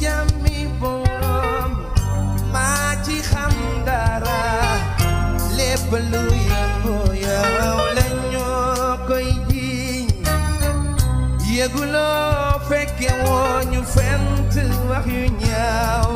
jàmmi boom maa ci xam dara lépp lu yëngu yow la ñoo koy jiiñ yëguloo fekke woo ñu fent wax yu ñaaw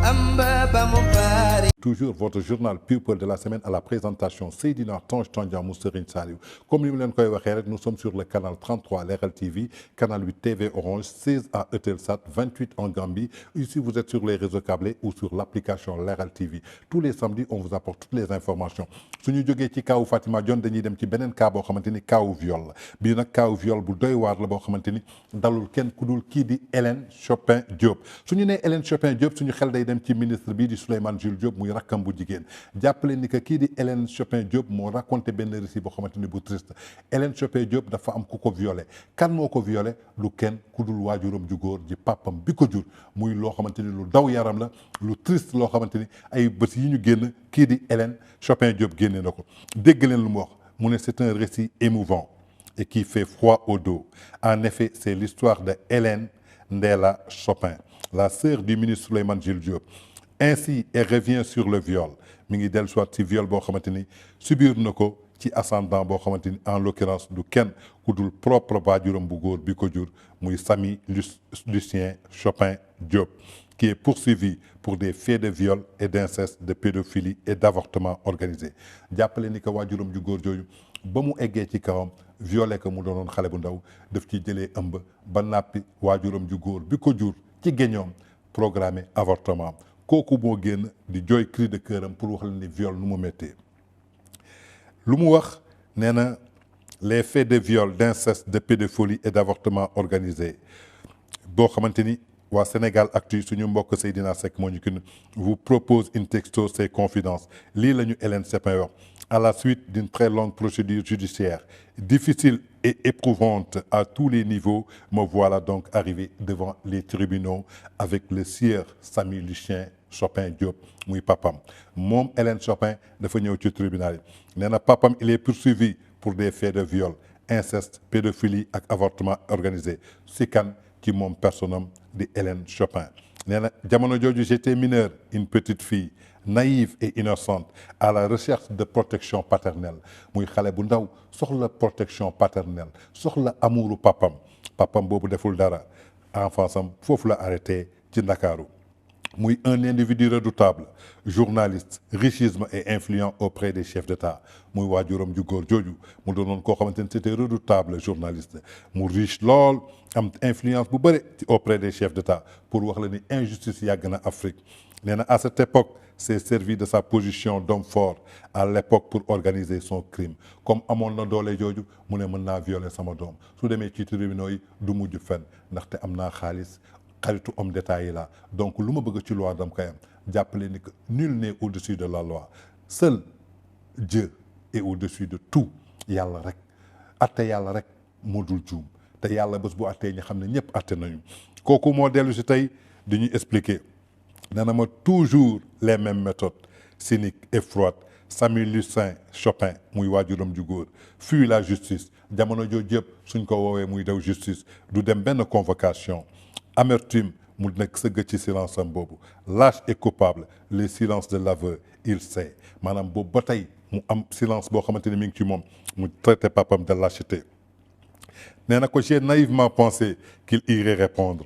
amba ba mu bari. Toujours votre journal People de la semaine à la présentation Seydina Tange Tandian mu Serigne Saliou comme ni mu leen koy waxee rek nous sommes sur le canal 33 Leral TV canal 8 TV Orange 16 à Eutelsat 28 en Gambie ici vous êtes sur les réseaux câblés ou sur l'application Leral TV tous les samedis on vous apporte toutes les informations suñu jógee ci kaawu Fatima Dione dañuy dem ci beneen cas boo xamante ni kaawu viol la bii nag kaawu viol bu doy waar la boo xamante ni dalul kenn ku dul kii di Hélène Chopin Diop suñu nee Hélène Chopin Diop suñu xel day dem ci ministre bii di Souleymane Jules Diop muy rakkam bu jigéen jàppale ni que kii di Hélène Chopin Diop moo raconté benn récit boo xamante ni bu triste Hélène Chopin Diop dafa am ku ko violé kan moo ko violé lu kenn ku dul waajuram ju góor ji papam bi ko jur muy loo xamante ni lu daw yaram la lu triste loo xamante ni ay bés yi ñu génn kii di Hélène Chopin Diop génne na ko dégg leen lu mu wax mu ne c'est un récit émouvant et qui fait froid au dos en effet c'est l'histoire de Hélène Ndella Chopin la sœur du ministre Souleymane Jules Diop. Ainsi elle revient sur le viol mi ngi dellu soit ci viol boo xamante ni subir na ko ci ascendant boo xamante ni en l'occurrence du kenn ku dul propre waajuram bu góor bi ko jur muy Samy Lucien Chopin Diop qui est poursuivi pour des faits de viol et d'inceste de pédophilie et d'avortement organisé jàppale ni que waajuram ju góor jooju ba mu eggee ci kawam violé ko mu doonoon xale bu ndaw daf ci jëlee ëmb ba nappi waajuram ju góor bi ko jur ci géñoom programmé avortement kooku moo génn di jooy cri de cœur am pour wax la ni viol nu mu méttee lu mu wax nee na les faits de viol d'inceste de pédophilie et d'avortement organisé boo xamante ni waa Sénégal Actu suñu mbokk Seydina Seck moo ñu kin vous propose in texto ses confidences lii la ñu Hélène Chopin wax à la suite d'une très longue procédure judiciaire difficile et éprouvante à tous les niveaux me voilà donc arrivé devant les tribunaux avec le sieur Samy Lucien Chopin Diop muy papam moom Hélène Chopin dafa ñëw ci tribunal yi nee na papam il est poursuivi pour des faits de viol inceste pédophilie ak avortement organisé si kan ci moom personam di Hélène Chopin nee na jamono jooju j'étais mineur une petite fille naïve et innocente à la recherche de protection paternelle muy xale bu ndaw soxla protection paternelle soxla amouru papam boobu deful dara enfance am foofu la arrêté ci Ndakaaru muy un individu redoutable journaliste richisme et influent auprès des chefs d'État muy waajuram ju góor jooju mu doonoon koo xamante ni c'était redoutable journaliste mu riche lool am influence bu bëri auprès des chefs d'État pour wax la ni injustice yàgg na Afrique nee na à cette époque s'est servi de sa position d'homme fort à l'époque pour organiser son crime comme amoon na doole jooju mu ne mën naa violer sama doom su demee ci tribunaux yi du mujj fenn ndaxte am naa xaalis xaritu homme d'état yi la donc lu ma bëgg ci loi dam koy am jàppale ni que nul n'est au-dessus de la loi seul Dieu est au-dessus de tout yàlla rek atte yàlla rek moo dul juum te yàlla bés bu attee ñi xam ne ñëpp atte nañu kooku moo dellu si tey di ñuy expliquer nana ma toujours les mêmes méthodes cyniques et froides Samy Lucien Chopin muy waajuram ju góor fuit la justice jamono jooju yëpp suñ ko woowee muy daw justice du dem benn convocation amertume mu nekk sëgg ci silence am boobu lâche et coupable le silence de l'aveu il sait maanaam boobu ba tey mu am silence boo xamante ni mi ngi ci moom mu traité papam de lâcheté nee na ko j'ai naïvement pensé qu'il irait répondre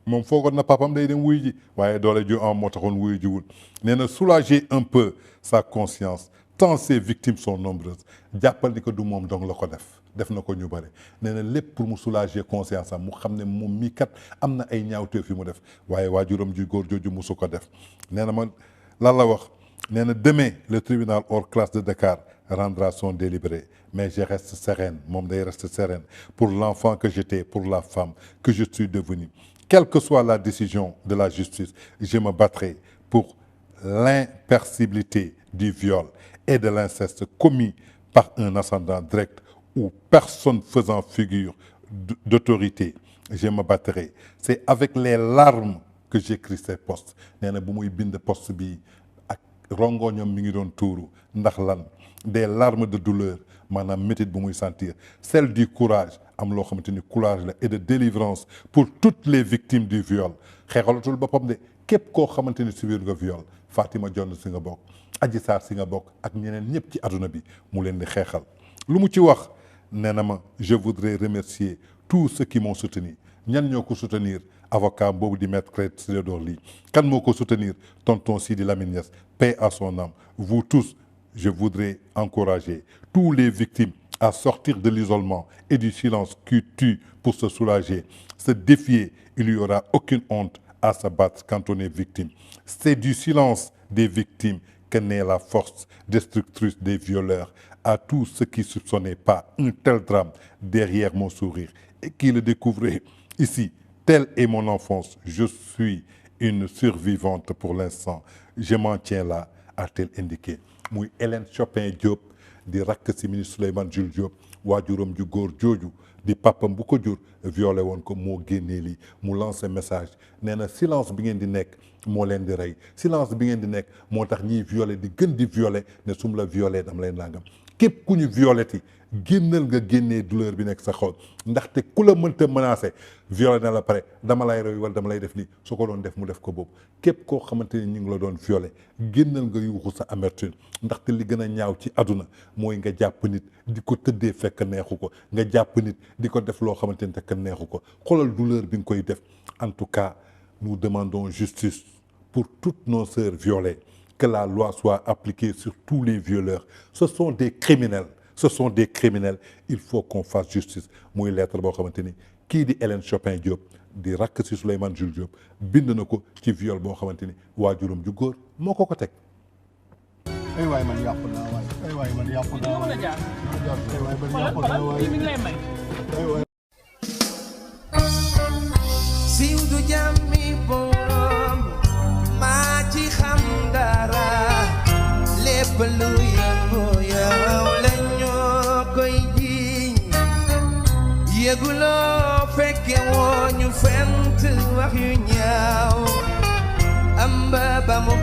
moom foogoon na papam day dem wuy ji waaye doole ju am moo taxoon wuy ji wul nee na soulager un peu sa conscience tant ses victimes sont nombreuses jàppal ni ko du moom dong la ko def na ko ñu bëri nee na lépp pour mu soulager conscience am mu xam ne moom mii kat am na ay ñaawteef yu mu def waaye waajuram ju góor jooju musu ko def nee na ma lan la wax nee na demain le tribunal hors classe de Dakar rendra son délibéré mais je reste sereine moom day reste sereine pour l'enfant que j'étais pour la femme que je suis devenue quelle que soit la décision de la justice je me battrai pour l'imperceptibilité du viol et de l'inceste commis par un ascendant direct ou personne faisant figure d'autorité je me battrai c'est avec les larmes que j'écris ces postes nee na bu muy bind poste bi ak rongoñam mi ngi doon tuuru ndax lan des larmes de douleur maanaam métit bu muy sentir celle du courage am loo xamante ni courage la et de délivrance pour toutes les victimes du viol xeexalatul boppam de képp koo xamante ni subir nga viol Fatima Dione si nga bokk Adji Sarr si nga bokk ak ñeneen ñëpp ci àdduna bi mu leen di xeexal lu mu ci wax nee na ma je voudrais remercier tous ceux qui m'ont soutenu ñan ñoo ko soutenir avocat boobu di maître Clédor Ly kan moo ko soutenir tonton Sidi Lamine Niass paix à son âme vous tous je voudrais encourager tous les victimes à sortir de l'isolement et du silence qui tue pour se soulager se défier il n'y aura aucune honte à se battre quand on est victime c'est du silence des victimes que naît la force destructrice des violeurs à tous ceux qui ne soupçonnaient pas un tel drame derrière mon sourire et qui le découvraient ici. Telle est mon enfance. Je suis une survivante pour l'instant. Je m'en tiens là, a-t-elle indiqué. muy Hélène Chopin Diop di rakk si ministre Souleymane Jules Diop waajuram ju góor jooju di papam bu ko jur violé woon ko moo génnee lii mu lancé message nee na silence bi ngeen di nekk moo leen di rey silence bi ngeen di nekk moo tax ñiy violé di gën di violé ne su ma la violé dama lay nangam képp ku ñu violé ti génnal nga génnee douleur bi nekk sa xol ndaxte ku la mënta menacé violé na la pare dama lay rey wala dama lay def lii su ko doon def mu def ko boobu képp koo xamante ni ñu ngi la doon violé génnal nga yuuxu sa amertume ndaxte li gën a ñaaw ci àdduna mooy nga jàpp nit di ko tëddee fekk neexu ko nga jàpp nit di ko def loo xamante ni fekk neexu ko xoolal douleur bi nga koy def en tout cas nous demandons justice pour toutes nos sœurs violées que la loi soit appliquée sur tous les violeurs ce sont des criminels ce sont des criminels il faut qu'on fasse justice muy lettre boo xamante ni kii di Hélène Chopin Diop di rakk si Souleymane Jules Diop bind na ko ci viol boo xamante ni waajuram ju góor moo ko teg. ay waay man yàqu naa waay ay waay man yàqu naa waay ay waay man yàqu naa waay siiw du jàmmi borom maa ci xam dara lépp lu yëngu yow la ñoo koy jiiñ yëguloo fekke woo ñu fent wax yu ñaaw am ba mu